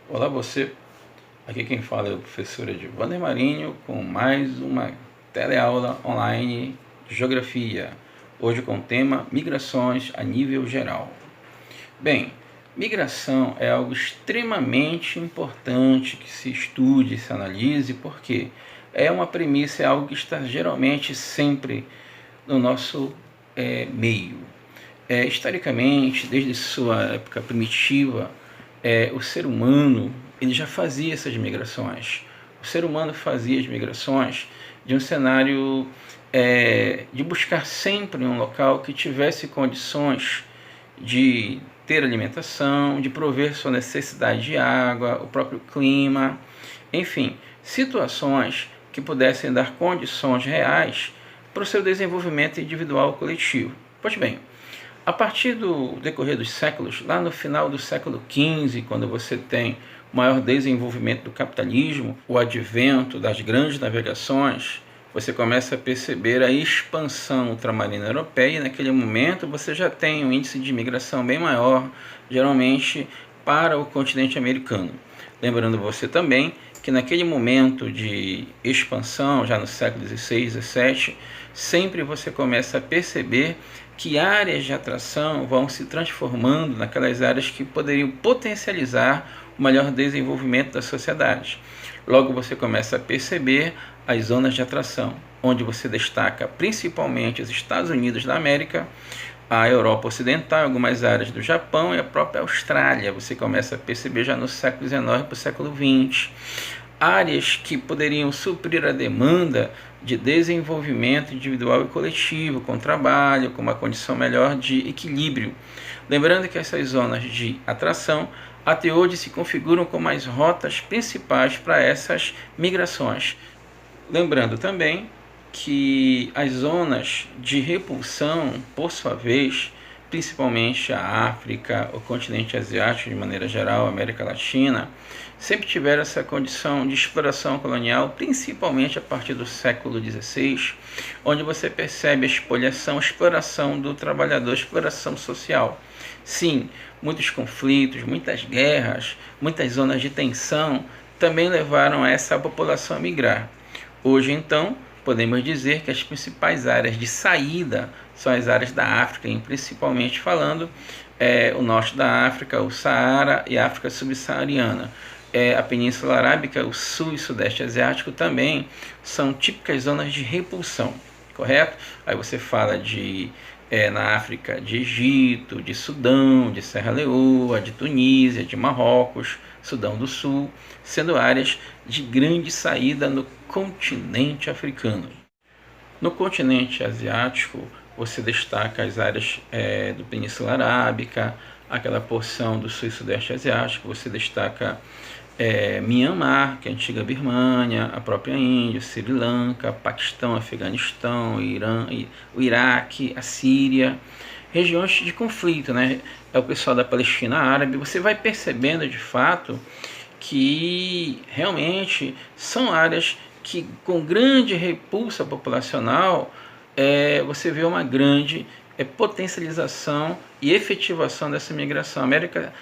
Olá você, aqui quem fala é o professor Edvander Marinho com mais uma teleaula online de Geografia, hoje com o tema Migrações a nível geral. Bem, migração é algo extremamente importante que se estude, se analise, porque é uma premissa, é algo que está geralmente sempre no nosso meio. Historicamente, desde sua época primitiva, o ser humano ele já fazia essas migrações. O ser humano fazia as migrações de um cenário de buscar sempre um local que tivesse condições de ter alimentação, de prover sua necessidade de água, o próprio clima, enfim, situações que pudessem dar condições reais para o seu desenvolvimento individual e coletivo. Pois bem, a partir do decorrer dos séculos, lá no final do século XV, quando você tem o maior desenvolvimento do capitalismo, o advento das grandes navegações, você começa a perceber a expansão ultramarina europeia e naquele momento você já tem um índice de imigração bem maior, geralmente para o continente americano. Lembrando você também que naquele momento de expansão, já no século XVI, XVII, sempre você começa a perceber que áreas de atração vão se transformando naquelas áreas que poderiam potencializar o melhor desenvolvimento da sociedade. Logo você começa a perceber as zonas de atração, onde você destaca principalmente os Estados Unidos da América, a Europa Ocidental, algumas áreas do Japão e a própria Austrália. Você começa a perceber já no século XIX para o século XX. Áreas que poderiam suprir a demanda de desenvolvimento individual e coletivo, com trabalho, com uma condição melhor de equilíbrio. Lembrando que essas zonas de atração até hoje se configuram como as rotas principais para essas migrações. Lembrando também que as zonas de repulsão, por sua vez, principalmente a África, o continente asiático de maneira geral, a América Latina, sempre tiveram essa condição de exploração colonial, principalmente a partir do século XVI, onde você percebe a espoliação, a exploração do trabalhador, a exploração social. Sim, muitos conflitos, muitas guerras, muitas zonas de tensão também levaram essa população a migrar. Hoje, então, podemos dizer que as principais áreas de saída são as áreas da África, principalmente falando o norte da África, o Saara e a África subsaariana. A Península Arábica, o sul e sudeste asiático também são típicas zonas de repulsão, correto? Aí você fala na África de Egito, de Sudão, de Serra Leoa, de Tunísia, de Marrocos, Sudão do Sul, sendo áreas de grande saída no continente africano. No continente asiático, você destaca as áreas do Península Arábica, aquela porção do sul e sudeste asiático, você destaca Myanmar, que é a antiga Birmânia, a própria Índia, Sri Lanka, Paquistão, Afeganistão, Irã, o Iraque, a Síria, regiões de conflito, né? É o pessoal da Palestina Árabe. Você vai percebendo de fato que realmente são áreas que, com grande repulsa populacional, você vê uma grande potencialização e efetivação dessa migração. A América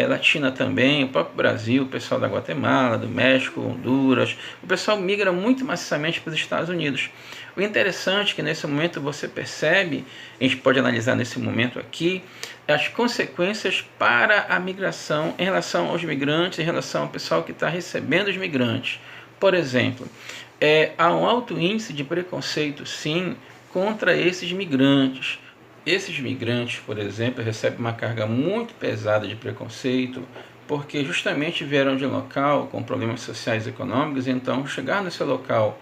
Latina também, o próprio Brasil, o pessoal da Guatemala, do México, Honduras, o pessoal migra muito maciçamente para os Estados Unidos. O interessante é que nesse momento você percebe, a gente pode analisar nesse momento aqui, as consequências para a migração em relação aos migrantes, em relação ao pessoal que está recebendo os migrantes. Por exemplo, há um alto índice de preconceito, sim, contra esses migrantes. Esses migrantes, por exemplo, recebem uma carga muito pesada de preconceito, porque justamente vieram de um local com problemas sociais e econômicos, então chegar nesse local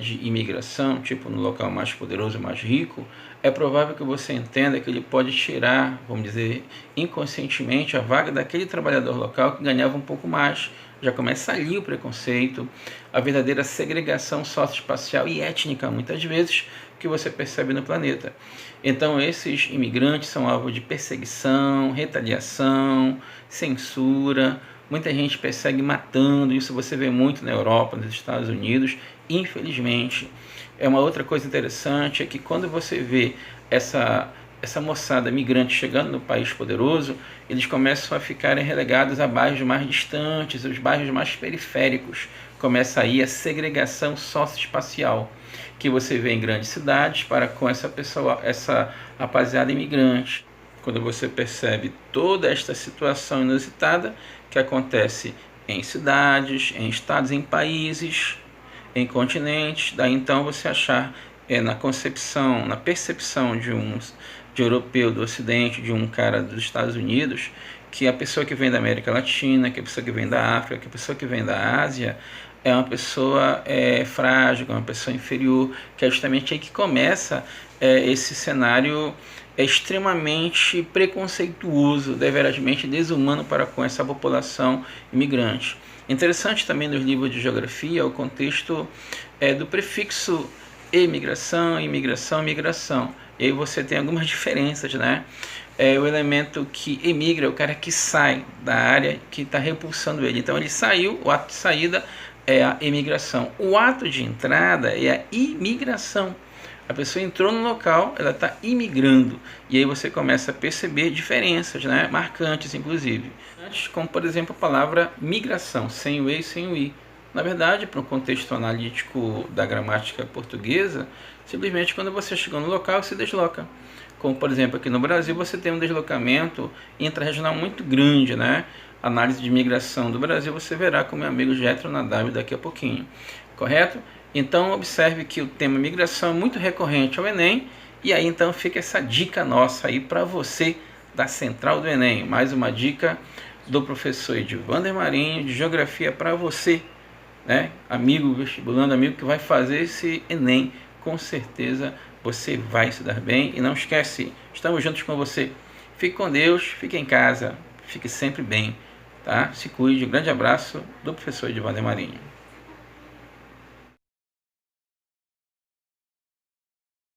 de imigração, tipo no local mais poderoso, mais rico, é provável que você entenda que ele pode tirar, vamos dizer, inconscientemente a vaga daquele trabalhador local que ganhava um pouco mais. Já começa ali o preconceito, a verdadeira segregação socioespacial e étnica, muitas vezes, que você percebe no planeta. Então, esses imigrantes são alvo de perseguição, retaliação, censura. Muita gente persegue matando, isso você vê muito na Europa, nos Estados Unidos, infelizmente. Uma outra coisa interessante é que quando você vê essa essa moçada migrante chegando no país poderoso, eles começam a ficarem relegados a bairros mais distantes, os bairros mais periféricos. Começa aí a segregação socioespacial, que você vê em grandes cidades para com essa pessoa, essa rapaziada imigrante. Quando você percebe toda esta situação inusitada que acontece em cidades, em estados, em países, em continentes, daí então você achar na concepção, na percepção de europeu do Ocidente, de um cara dos Estados Unidos, que a pessoa que vem da América Latina, que a pessoa que vem da África, que a pessoa que vem da Ásia é uma pessoa frágil, é uma pessoa inferior, que é justamente aí que começa esse cenário extremamente preconceituoso, deverazmente desumano para com essa população imigrante. Interessante também nos livros de geografia o contexto do prefixo emigração, imigração, migração. E aí você tem algumas diferenças, né? O elemento que emigra é o cara que sai da área que está repulsando ele. Então ele saiu, o ato de saída é a emigração. O ato de entrada é a imigração. A pessoa entrou no local, ela está imigrando. E aí você começa a perceber diferenças, né? Marcantes, inclusive. Como, por exemplo, a palavra migração, sem o E e sem o I. Na verdade, para o contexto analítico da gramática portuguesa, simplesmente quando você chegou no local, se desloca. Como, por exemplo, aqui no Brasil, você tem um deslocamento intrarregional muito grande, né? Análise de migração do Brasil, você verá com meu amigo Getro Nadab daqui a pouquinho. Correto? Então, observe que o tema migração é muito recorrente ao Enem, e aí então fica essa dica nossa aí para você da Central do Enem. Mais uma dica do professor Edivander Marinho, de Geografia para você, né? Amigo vestibulando, amigo que vai fazer esse Enem, com certeza você vai se dar bem. E não esquece, estamos juntos com você. Fique com Deus, fique em casa, fique sempre bem, tá? Se cuide. Um grande abraço do professor Edivander Marinho.